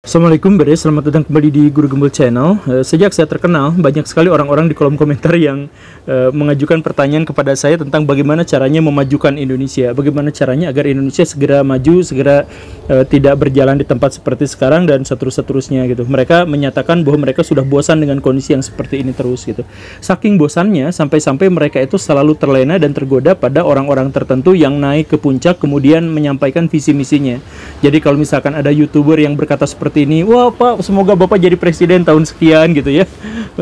Assalamualaikum Bre, selamat datang kembali di Guru Gembul Channel. Sejak saya terkenal, banyak sekali orang-orang di kolom komentar yang mengajukan pertanyaan kepada saya tentang bagaimana caranya memajukan Indonesia, bagaimana caranya agar Indonesia segera maju, segera tidak berjalan di tempat seperti sekarang dan seterusnya gitu. Mereka menyatakan bahwa mereka sudah bosan dengan kondisi yang seperti ini terus gitu. Saking bosannya sampai-sampai mereka itu selalu terlena dan tergoda pada orang-orang tertentu yang naik ke puncak kemudian menyampaikan visi misinya. Jadi kalau misalkan ada YouTuber yang berkata seperti ini, wah Pak, semoga Bapak jadi presiden tahun sekian gitu ya.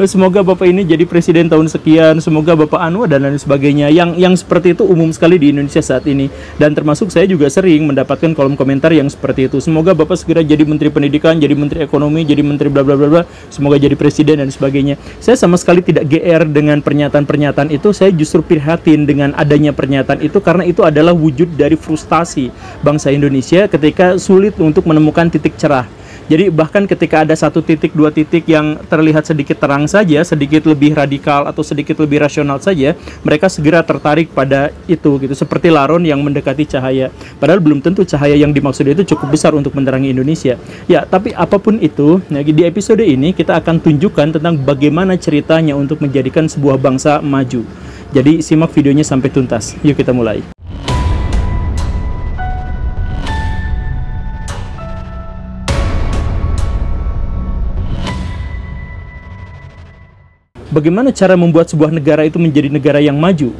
Semoga Bapak ini jadi presiden tahun sekian, semoga Bapak anu dan lain sebagainya. Yang seperti itu umum sekali di Indonesia saat ini. Dan termasuk saya juga sering mendapatkan kolom komentar yang seperti itu. Semoga Bapak segera jadi menteri pendidikan, jadi menteri ekonomi, jadi menteri bla bla bla bla. Semoga jadi presiden dan sebagainya. Saya sama sekali tidak GR dengan pernyataan-pernyataan itu. Saya justru prihatin dengan adanya pernyataan itu karena itu adalah wujud dari frustasi bangsa Indonesia ketika sulit untuk menemukan titik cerah. Jadi bahkan ketika ada satu titik, dua titik yang terlihat sedikit terang saja, sedikit lebih radikal atau sedikit lebih rasional saja, mereka segera tertarik pada itu gitu. Seperti laron yang mendekati cahaya. Padahal belum tentu cahaya yang dimaksud itu cukup besar untuk menerangi Indonesia. Ya, tapi apapun itu, di episode ini kita akan tunjukkan tentang bagaimana ceritanya untuk menjadikan sebuah bangsa maju. Jadi simak videonya sampai tuntas. Yuk kita mulai. Bagaimana cara membuat sebuah negara itu menjadi negara yang maju?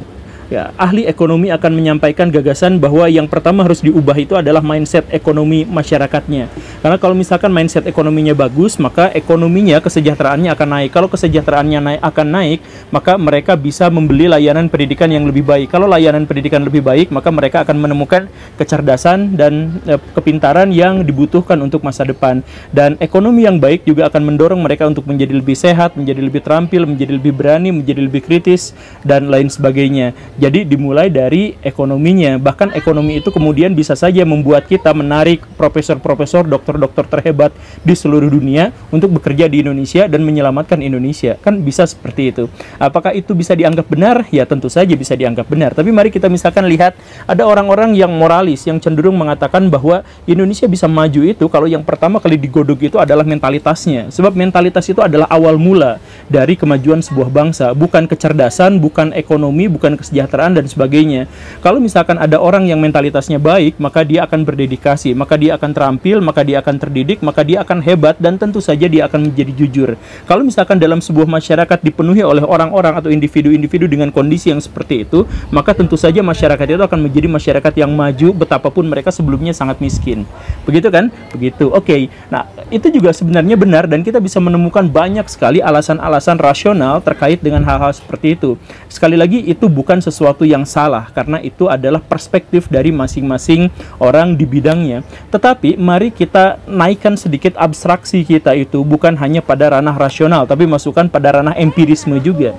Ya, ahli ekonomi akan menyampaikan gagasan bahwa yang pertama harus diubah itu adalah mindset ekonomi masyarakatnya. Karena kalau misalkan mindset ekonominya bagus, maka ekonominya, kesejahteraannya akan naik. Kalau kesejahteraannya akan naik, maka mereka bisa membeli layanan pendidikan yang lebih baik. Kalau layanan pendidikan lebih baik, maka mereka akan menemukan kecerdasan dan kepintaran yang dibutuhkan untuk masa depan. Dan ekonomi yang baik juga akan mendorong mereka untuk menjadi lebih sehat, menjadi lebih terampil, menjadi lebih berani, menjadi lebih kritis, dan lain sebagainya. Jadi dimulai dari ekonominya. Bahkan ekonomi itu kemudian bisa saja membuat kita menarik profesor-profesor, dokter-dokter terhebat di seluruh dunia untuk bekerja di Indonesia dan menyelamatkan Indonesia. Kan bisa seperti itu. Apakah itu bisa dianggap benar? Ya tentu saja bisa dianggap benar. Tapi mari kita misalkan lihat ada orang-orang yang moralis yang cenderung mengatakan bahwa Indonesia bisa maju itu kalau yang pertama kali digodok itu adalah mentalitasnya. Sebab mentalitas itu adalah awal mula dari kemajuan sebuah bangsa. Bukan kecerdasan, bukan ekonomi, bukan kesejahteraan dan sebagainya. Kalau misalkan ada orang yang mentalitasnya baik, maka dia akan berdedikasi, maka dia akan terampil, maka dia akan terdidik, maka dia akan hebat, dan tentu saja dia akan menjadi jujur. Kalau misalkan dalam sebuah masyarakat dipenuhi oleh orang-orang atau individu-individu dengan kondisi yang seperti itu, maka tentu saja masyarakat itu akan menjadi masyarakat yang maju betapapun mereka sebelumnya sangat miskin. Begitu kan? Begitu. Oke. Nah, itu juga sebenarnya benar dan kita bisa menemukan banyak sekali alasan-alasan rasional terkait dengan hal-hal seperti itu. Sekali lagi, itu bukan sesuatu yang salah karena itu adalah perspektif dari masing-masing orang di bidangnya. Tetapi mari kita naikkan sedikit abstraksi kita itu bukan hanya pada ranah rasional tapi masukkan pada ranah empirisme juga.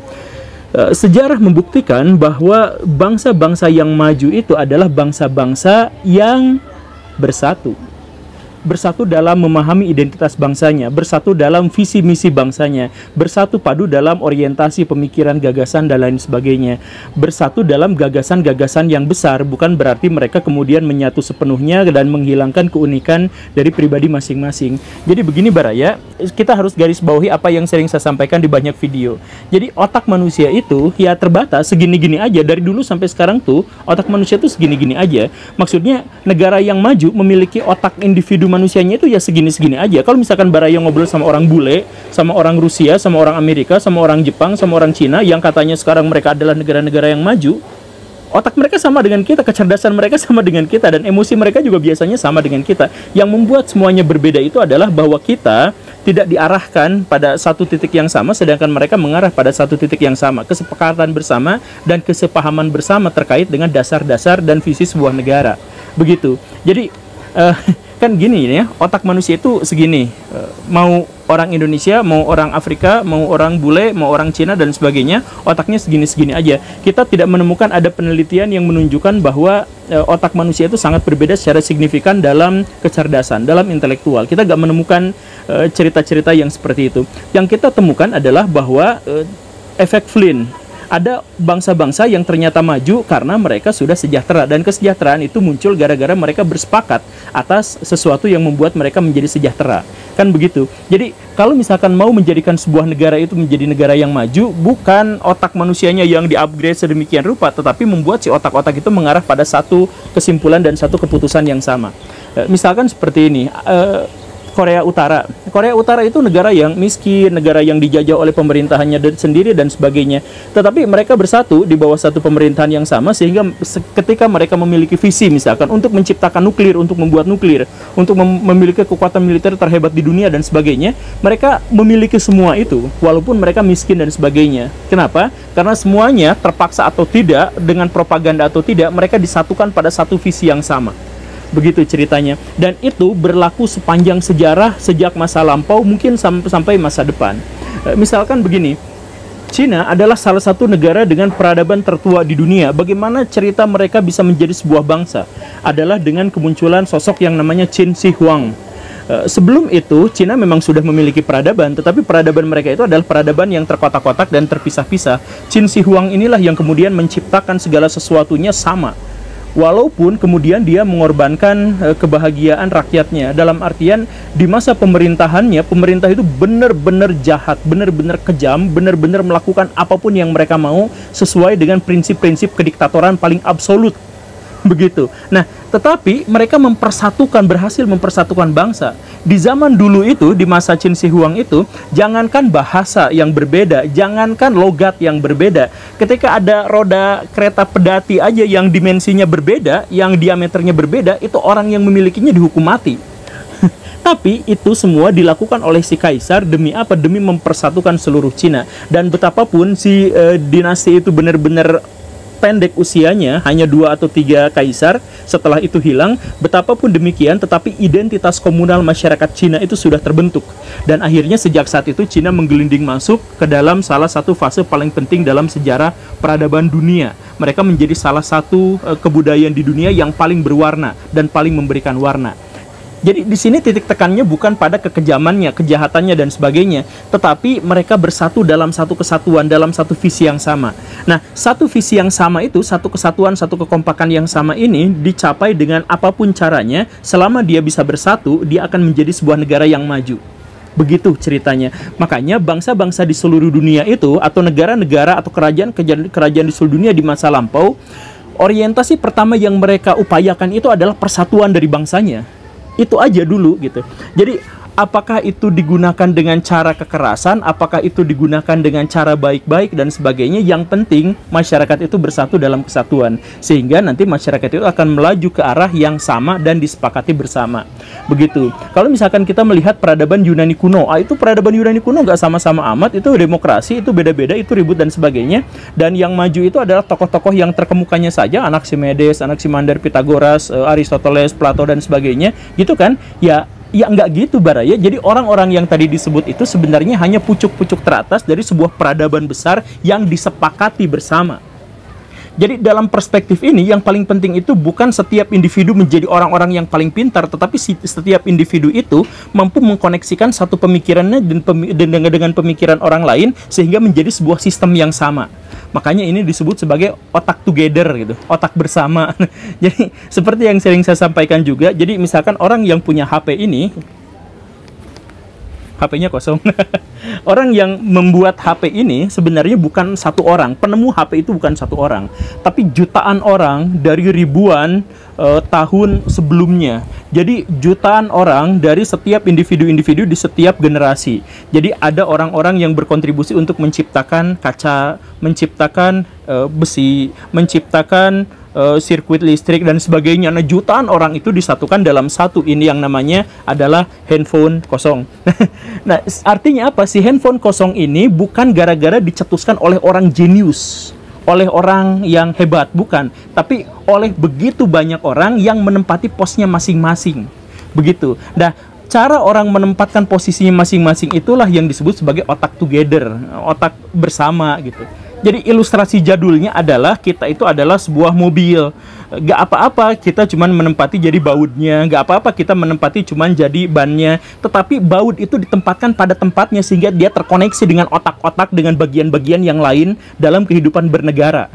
Sejarah membuktikan bahwa bangsa-bangsa yang maju itu adalah bangsa-bangsa yang bersatu dalam memahami identitas bangsanya, bersatu dalam visi misi bangsanya, bersatu padu dalam orientasi pemikiran, gagasan dan lain sebagainya, bersatu dalam gagasan-gagasan yang besar. Bukan berarti mereka kemudian menyatu sepenuhnya dan menghilangkan keunikan dari pribadi masing-masing. Jadi begini Baraya, kita harus garis bawahi apa yang sering saya sampaikan di banyak video. Jadi otak manusia itu ya terbatas segini-gini aja. Dari dulu sampai sekarang tuh otak manusia itu segini-gini aja. Maksudnya negara yang maju memiliki otak individu manusianya itu ya segini-segini aja. Kalau misalkan Baraya ngobrol sama orang bule, sama orang Rusia, sama orang Amerika, sama orang Jepang, sama orang Cina yang katanya sekarang mereka adalah negara-negara yang maju, otak mereka sama dengan kita, kecerdasan mereka sama dengan kita, dan emosi mereka juga biasanya sama dengan kita. Yang membuat semuanya berbeda itu adalah bahwa kita tidak diarahkan pada satu titik yang sama, sedangkan mereka mengarah pada satu titik yang sama. Kesepakatan bersama dan kesepahaman bersama terkait dengan dasar-dasar dan visi sebuah negara. Begitu. Jadi kan gini ya, otak manusia itu segini. Mau orang Indonesia, mau orang Afrika, mau orang bule, mau orang Cina dan sebagainya, otaknya segini-segini aja. Kita tidak menemukan ada penelitian yang menunjukkan bahwa otak manusia itu sangat berbeda secara signifikan dalam kecerdasan, dalam intelektual. Kita nggak menemukan cerita-cerita yang seperti itu. Yang kita temukan adalah bahwa efek Flynn Ada bangsa-bangsa yang ternyata maju karena mereka sudah sejahtera, dan kesejahteraan itu muncul gara-gara mereka bersepakat atas sesuatu yang membuat mereka menjadi sejahtera. Kan begitu. Jadi kalau misalkan mau menjadikan sebuah negara itu menjadi negara yang maju, bukan otak manusianya yang di-upgrade sedemikian rupa, tetapi membuat si otak-otak itu mengarah pada satu kesimpulan dan satu keputusan yang sama. Misalkan seperti ini, Korea Utara. Korea Utara itu negara yang miskin, negara yang dijajah oleh pemerintahannya sendiri dan sebagainya. Tetapi mereka bersatu di bawah satu pemerintahan yang sama, sehingga ketika mereka memiliki visi misalkan untuk menciptakan nuklir, untuk membuat nuklir, untuk memiliki kekuatan militer terhebat di dunia dan sebagainya, mereka memiliki semua itu walaupun mereka miskin dan sebagainya. Kenapa? Karena semuanya terpaksa atau tidak, dengan propaganda atau tidak, mereka disatukan pada satu visi yang sama. Begitu ceritanya, dan itu berlaku sepanjang sejarah, sejak masa lampau mungkin sampai masa depan. Misalkan begini, Cina adalah salah satu negara dengan peradaban tertua di dunia. Bagaimana cerita mereka bisa menjadi sebuah bangsa? Adalah dengan kemunculan sosok yang namanya Qin Shi Huang. Sebelum itu, Cina memang sudah memiliki peradaban, tetapi peradaban mereka itu adalah peradaban yang terkotak-kotak dan terpisah-pisah. Qin Shi Huang inilah yang kemudian menciptakan segala sesuatunya sama. Walaupun kemudian dia mengorbankan kebahagiaan rakyatnya. Dalam artian, di masa pemerintahannya, pemerintah itu benar-benar jahat, benar-benar kejam, benar-benar melakukan apapun yang mereka mau sesuai dengan prinsip-prinsip kediktatoran paling absolut. Begitu. Nah, tetapi mereka berhasil mempersatukan bangsa. Di zaman dulu itu, di masa Qin Shi Huang itu, jangankan bahasa yang berbeda, jangankan logat yang berbeda. Ketika ada roda kereta pedati aja yang dimensinya berbeda, yang diameternya berbeda, itu orang yang memilikinya dihukum mati. Tapi itu semua dilakukan oleh si kaisar demi apa? Demi mempersatukan seluruh Cina. Dan betapapun si dinasti itu benar-benar pendek usianya, hanya 2 atau 3 kaisar, setelah itu hilang, betapapun demikian, tetapi identitas komunal masyarakat Cina itu sudah terbentuk. Dan akhirnya sejak saat itu Cina menggelinding masuk ke dalam salah satu fase paling penting dalam sejarah peradaban dunia. Mereka menjadi salah satu kebudayaan di dunia yang paling berwarna dan paling memberikan warna. Jadi di sini titik tekannya bukan pada kekejamannya, kejahatannya dan sebagainya, tetapi mereka bersatu dalam satu kesatuan, dalam satu visi yang sama. Nah, satu visi yang sama itu, satu kesatuan, satu kekompakan yang sama ini dicapai dengan apapun caranya. Selama dia bisa bersatu, dia akan menjadi sebuah negara yang maju. Begitu ceritanya. Makanya bangsa-bangsa di seluruh dunia itu, atau negara-negara atau kerajaan di seluruh dunia di masa lampau, orientasi pertama yang mereka upayakan itu adalah persatuan dari bangsanya. Itu aja dulu gitu. Jadi apakah itu digunakan dengan cara kekerasan, apakah itu digunakan dengan cara baik-baik dan sebagainya, yang penting masyarakat itu bersatu dalam kesatuan, sehingga nanti masyarakat itu akan melaju ke arah yang sama dan disepakati bersama. Begitu. Kalau misalkan kita melihat peradaban Yunani kuno, itu peradaban Yunani kuno nggak sama-sama amat, itu demokrasi, itu beda-beda, itu ribut dan sebagainya. Dan yang maju itu adalah tokoh-tokoh yang terkemukanya saja, Anaximedes, Anaximander, Pythagoras, Aristoteles, Plato dan sebagainya, gitu kan? Ya nggak gitu Baraya. Jadi orang-orang yang tadi disebut itu sebenarnya hanya pucuk-pucuk teratas dari sebuah peradaban besar yang disepakati bersama. Jadi dalam perspektif ini yang paling penting itu bukan setiap individu menjadi orang-orang yang paling pintar, tetapi setiap individu itu mampu mengkoneksikan satu pemikirannya dengan pemikiran orang lain sehingga menjadi sebuah sistem yang sama. Makanya ini disebut sebagai otak together gitu, otak bersama. Jadi seperti yang sering saya sampaikan juga, jadi misalkan orang yang punya HP ini, HP-nya kosong. Orang yang membuat HP ini sebenarnya bukan satu orang, penemu HP itu bukan satu orang, tapi jutaan orang dari ribuan tahun sebelumnya. Jadi jutaan orang dari setiap individu-individu di setiap generasi. Jadi ada orang-orang yang berkontribusi untuk menciptakan kaca, menciptakan besi, menciptakan sirkuit listrik dan sebagainya. Nah, jutaan orang itu disatukan dalam satu ini yang namanya adalah handphone kosong. Nah, artinya apa? Si handphone kosong ini bukan gara-gara dicetuskan oleh orang jenius, oleh orang yang hebat, bukan, tapi oleh begitu banyak orang yang menempati posnya masing-masing. Begitu. Nah, cara orang menempatkan posisinya masing-masing itulah yang disebut sebagai otak together, otak bersama gitu. Jadi ilustrasi jadulnya adalah kita itu adalah sebuah mobil. Nggak apa-apa kita cuman menempati jadi bautnya, nggak apa-apa kita menempati cuman jadi bannya, tetapi baut itu ditempatkan pada tempatnya sehingga dia terkoneksi dengan otak-otak, dengan bagian-bagian yang lain dalam kehidupan bernegara.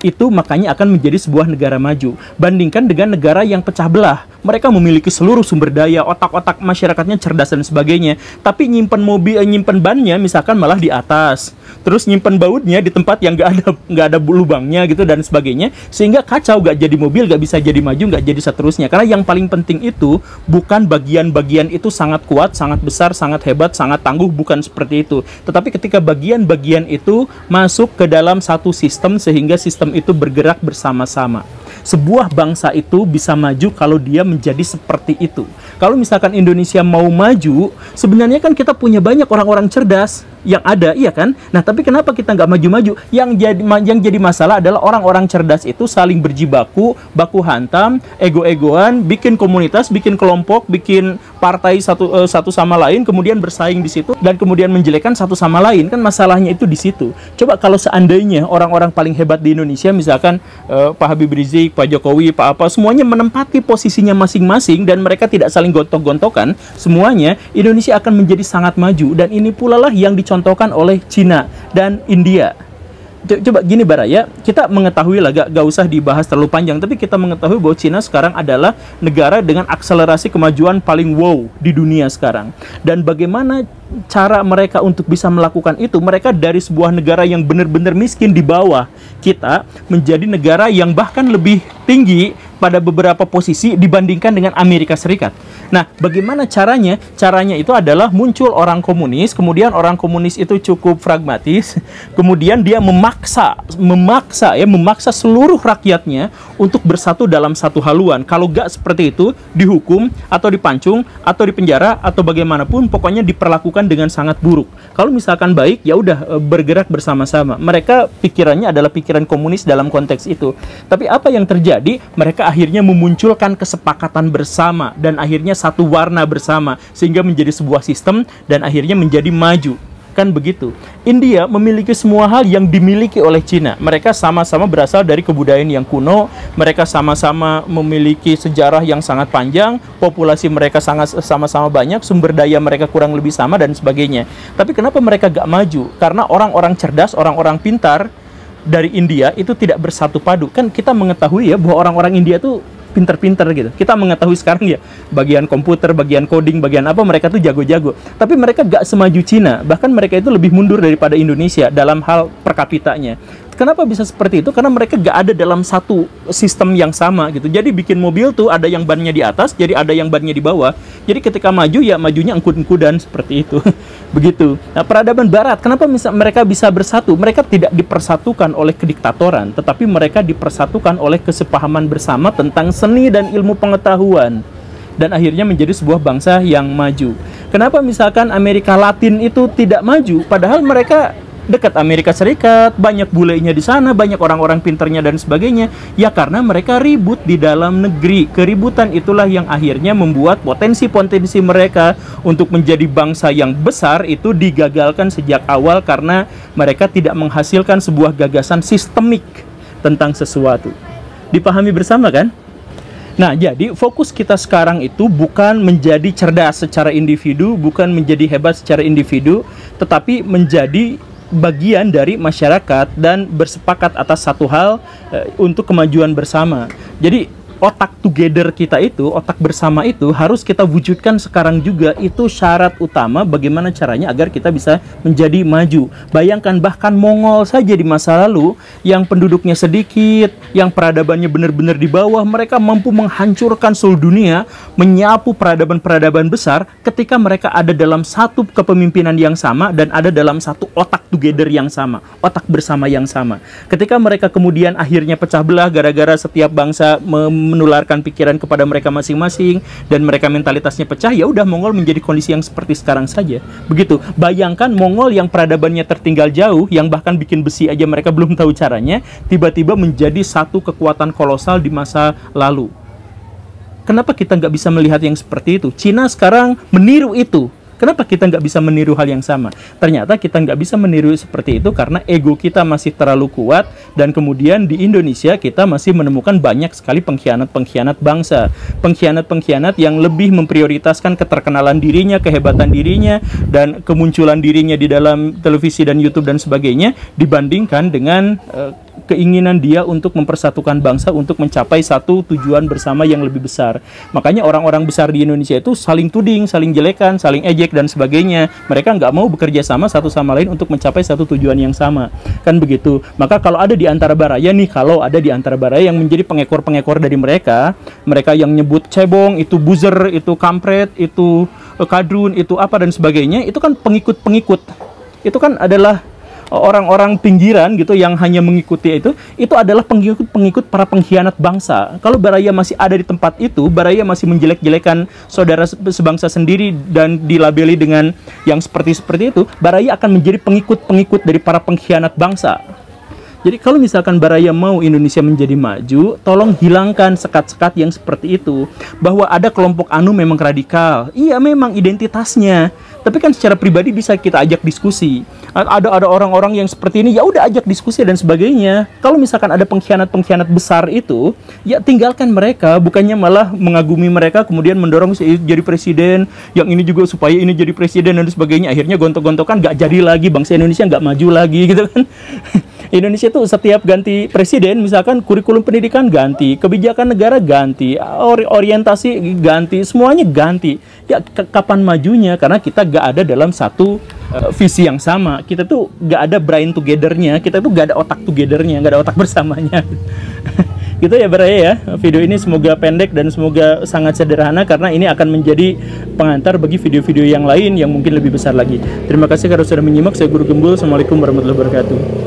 Itu makanya akan menjadi sebuah negara maju. Bandingkan dengan negara yang pecah belah. Mereka memiliki seluruh sumber daya, otak-otak masyarakatnya cerdas dan sebagainya, tapi nyimpen mobil, nyimpen bannya misalkan malah di atas, terus nyimpen bautnya di tempat yang nggak ada lubangnya gitu dan sebagainya, sehingga kacau, nggak jadi mobil, nggak bisa jadi maju, nggak jadi seterusnya. Karena yang paling penting itu bukan bagian-bagian itu sangat kuat, sangat besar, sangat hebat, sangat tangguh, bukan seperti itu. Tetapi ketika bagian-bagian itu masuk ke dalam satu sistem sehingga sistem itu bergerak bersama-sama. Sebuah bangsa itu bisa maju kalau dia menjadi seperti itu. Kalau misalkan Indonesia mau maju, sebenarnya kan kita punya banyak orang-orang cerdas yang ada, iya kan? Nah, tapi kenapa kita nggak maju-maju? Yang jadi masalah adalah orang-orang cerdas itu saling berjibaku, baku hantam, ego-egoan, bikin komunitas, bikin kelompok, bikin partai satu sama lain, kemudian bersaing di situ dan kemudian menjelekkan satu sama lain. Kan masalahnya itu di situ. Coba kalau seandainya orang-orang paling hebat di Indonesia, misalkan Pak Habib Rizik, Pak Jokowi, Pak apa, semuanya menempati posisinya masing-masing dan mereka tidak saling gontok-gontokan, semuanya, Indonesia akan menjadi sangat maju. Dan ini pula lah yang dicontohkan oleh Cina dan India. Coba gini Baraya, kita mengetahui lah, gak usah dibahas terlalu panjang, tapi kita mengetahui bahwa Cina sekarang adalah negara dengan akselerasi kemajuan paling wow di dunia sekarang. Dan bagaimana cara mereka untuk bisa melakukan itu? Mereka dari sebuah negara yang benar-benar miskin di bawah kita menjadi negara yang bahkan lebih tinggi pada beberapa posisi dibandingkan dengan Amerika Serikat. Nah, bagaimana caranya? Caranya itu adalah muncul orang komunis, kemudian orang komunis itu cukup pragmatis, kemudian dia memaksa seluruh rakyatnya untuk bersatu dalam satu haluan. Kalau nggak seperti itu, dihukum atau dipancung atau dipenjara atau bagaimanapun, pokoknya diperlakukan dengan sangat buruk. Kalau misalkan baik, ya udah bergerak bersama-sama. Mereka pikirannya adalah pikiran komunis dalam konteks itu. Tapi apa yang terjadi? Mereka akhirnya memunculkan kesepakatan bersama dan akhirnya satu warna bersama sehingga menjadi sebuah sistem dan akhirnya menjadi maju. Kan begitu. India memiliki semua hal yang dimiliki oleh Cina. Mereka sama-sama berasal dari kebudayaan yang kuno, mereka sama-sama memiliki sejarah yang sangat panjang, populasi mereka sangat sama-sama banyak, sumber daya mereka kurang lebih sama dan sebagainya. Tapi kenapa mereka gak maju? Karena orang-orang cerdas, orang-orang pintar dari India itu tidak bersatu padu. Kan kita mengetahui ya bahwa orang-orang India tuh pinter-pinter gitu. Kita mengetahui sekarang ya, bagian komputer, bagian coding, bagian apa, mereka tuh jago-jago. Tapi mereka gak semaju Cina. Bahkan mereka itu lebih mundur daripada Indonesia dalam hal per kapitanya. Kenapa bisa seperti itu? Karena mereka gak ada dalam satu sistem yang sama gitu. Jadi bikin mobil tuh ada yang bannya di atas, jadi ada yang bannya di bawah. Jadi ketika maju ya majunya engkut-engkudan seperti itu. Begitu. Nah, peradaban barat, kenapa mereka bisa bersatu? Mereka tidak dipersatukan oleh kediktatoran, tetapi mereka dipersatukan oleh kesepahaman bersama tentang seni dan ilmu pengetahuan. Dan akhirnya menjadi sebuah bangsa yang maju. Kenapa misalkan Amerika Latin itu tidak maju? Padahal mereka dekat Amerika Serikat, banyak bulenya di sana, banyak orang-orang pinternya dan sebagainya. Ya karena mereka ribut di dalam negeri. Keributan itulah yang akhirnya membuat potensi-potensi mereka untuk menjadi bangsa yang besar itu digagalkan sejak awal karena mereka tidak menghasilkan sebuah gagasan sistemik tentang sesuatu. Dipahami bersama kan? Nah, jadi fokus kita sekarang itu bukan menjadi cerdas secara individu, bukan menjadi hebat secara individu, tetapi menjadi bagian dari masyarakat dan bersepakat atas satu hal untuk kemajuan bersama. Jadi otak together kita itu, otak bersama itu harus kita wujudkan sekarang juga. Itu syarat utama bagaimana caranya agar kita bisa menjadi maju. Bayangkan bahkan Mongol saja di masa lalu yang penduduknya sedikit, yang peradabannya benar-benar di bawah, mereka mampu menghancurkan seluruh dunia, menyapu peradaban-peradaban besar ketika mereka ada dalam satu kepemimpinan yang sama dan ada dalam satu otak together yang sama, otak bersama yang sama. Ketika mereka kemudian akhirnya pecah belah gara-gara setiap bangsa menularkan pikiran kepada mereka masing-masing dan mereka mentalitasnya pecah, ya udah Mongol menjadi kondisi yang seperti sekarang saja. Begitu. Bayangkan Mongol yang peradabannya tertinggal jauh, yang bahkan bikin besi aja mereka belum tahu caranya, tiba-tiba menjadi satu kekuatan kolosal di masa lalu. Kenapa kita nggak bisa melihat yang seperti itu? Cina sekarang meniru itu. Kenapa kita nggak bisa meniru hal yang sama? Ternyata kita nggak bisa meniru seperti itu karena ego kita masih terlalu kuat, dan kemudian di Indonesia kita masih menemukan banyak sekali pengkhianat-pengkhianat bangsa. Pengkhianat-pengkhianat yang lebih memprioritaskan keterkenalan dirinya, kehebatan dirinya, dan kemunculan dirinya di dalam televisi dan YouTube dan sebagainya, dibandingkan dengan keinginan dia untuk mempersatukan bangsa untuk mencapai satu tujuan bersama yang lebih besar. Makanya orang-orang besar di Indonesia itu saling tuding, saling jelekan, saling ejek dan sebagainya. Mereka nggak mau bekerja sama satu sama lain untuk mencapai satu tujuan yang sama. Kan begitu. Maka kalau ada di antara baraya nih, kalau ada di antara baraya yang menjadi pengekor-pengekor dari mereka, mereka yang nyebut cebong, itu buzzer, itu kampret, itu kadrun, itu apa dan sebagainya, itu kan pengikut-pengikut. Itu kan adalah orang-orang pinggiran gitu yang hanya mengikuti itu adalah pengikut para pengkhianat bangsa. Kalau baraya masih ada di tempat itu, baraya masih menjelek-jelekan saudara sebangsa sendiri dan dilabeli dengan yang seperti itu, baraya akan menjadi pengikut-pengikut dari para pengkhianat bangsa. Jadi kalau misalkan baraya mau Indonesia menjadi maju, tolong hilangkan sekat-sekat yang seperti itu. Bahwa ada kelompok anu memang radikal, iya memang identitasnya. Tapi kan secara pribadi bisa kita ajak diskusi. Ada orang-orang yang seperti ini, ya udah ajak diskusi dan sebagainya. Kalau misalkan ada pengkhianat-pengkhianat besar itu, ya tinggalkan mereka, bukannya malah mengagumi mereka kemudian mendorong jadi presiden, yang ini juga supaya ini jadi presiden dan sebagainya. Akhirnya gontok-gontokan nggak jadi lagi, bangsa Indonesia nggak maju lagi gitu kan. Indonesia tuh setiap ganti presiden, misalkan kurikulum pendidikan ganti, kebijakan negara ganti, orientasi ganti, semuanya ganti. Ya kapan majunya? Karena kita gak ada dalam satu visi yang sama. Kita tuh gak ada brain together-nya, kita tuh gak ada otak together-nya, gak ada otak bersamanya. Gitu ya baraya ya. Video ini semoga pendek dan semoga sangat sederhana, karena ini akan menjadi pengantar bagi video-video yang lain yang mungkin lebih besar lagi. Terima kasih karena sudah menyimak. Saya Guru Gembul. Assalamualaikum warahmatullahi wabarakatuh.